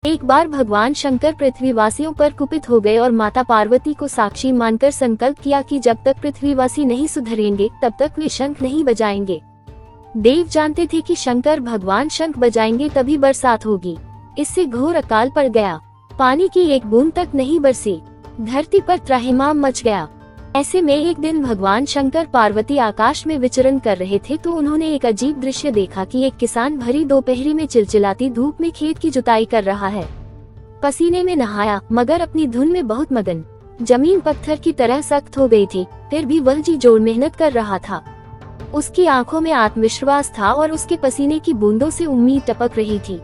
एक बार भगवान शंकर पृथ्वीवासियों पर कुपित हो गए और माता पार्वती को साक्षी मानकर संकल्प किया कि जब तक पृथ्वीवासी नहीं सुधरेंगे तब तक वे शंख नहीं बजाएंगे। देव जानते थे कि शंकर भगवान शंख बजाएंगे तभी बरसात होगी। इससे घोर अकाल पड़ गया। पानी की एक बूंद तक नहीं बरसी। धरती पर त्राहिमाम मच गया। ऐसे में एक दिन भगवान शंकर पार्वती आकाश में विचरण कर रहे थे तो उन्होंने एक अजीब दृश्य देखा कि एक किसान भरी दोपहरी में चिलचिलाती धूप में खेत की जुताई कर रहा है। पसीने में नहाया मगर अपनी धुन में बहुत मगन। जमीन पत्थर की तरह सख्त हो गई थी, फिर भी वह जी जोड़ मेहनत कर रहा था। उसकी आंखों में आत्मविश्वास था और उसके पसीने की बूंदों से उम्मीद टपक रही थी।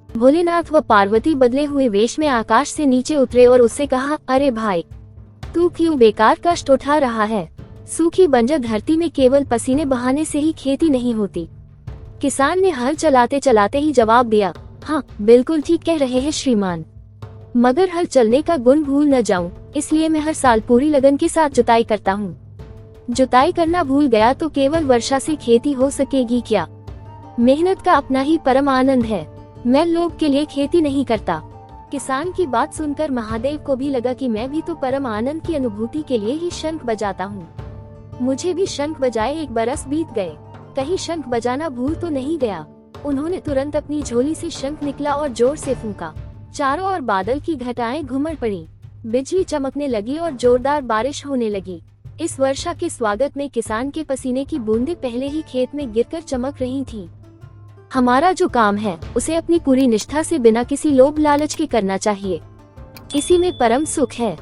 भोलेनाथ व पार्वती बदले हुए वेश में आकाश से नीचे उतरे और उससे कहा, अरे भाई, तू क्यों बेकार कष्ट उठा रहा है? सूखी बंजर धरती में केवल पसीने बहाने से ही खेती नहीं होती। किसान ने हल चलाते चलाते ही जवाब दिया, हाँ बिल्कुल ठीक कह रहे हैं श्रीमान, मगर हल चलने का गुण भूल न जाऊं, इसलिए मैं हर साल पूरी लगन के साथ जुताई करता हूँ। जुताई करना भूल गया तो केवल वर्षा से खेती हो सकेगी क्या? मेहनत का अपना ही परम आनंद है। मैं लोभ के लिए खेती नहीं करता। किसान की बात सुनकर महादेव को भी लगा कि मैं भी तो परम आनंद की अनुभूति के लिए ही शंख बजाता हूँ। मुझे भी शंख बजाए 1 बरस बीत गए, कहीं शंख बजाना भूल तो नहीं गया। उन्होंने तुरंत अपनी झोली से शंख निकला और जोर से फूंका। चारों ओर बादल की घटाएं घुमड़ पड़ी, बिजली चमकने लगी और जोरदार बारिश होने लगी। इस वर्षा के स्वागत में किसान के पसीने की बूंदें पहले ही खेत में गिरकर चमक रही थीं। हमारा जो काम है उसे अपनी पूरी निष्ठा से बिना किसी लोभ लालच के करना चाहिए, इसी में परम सुख है।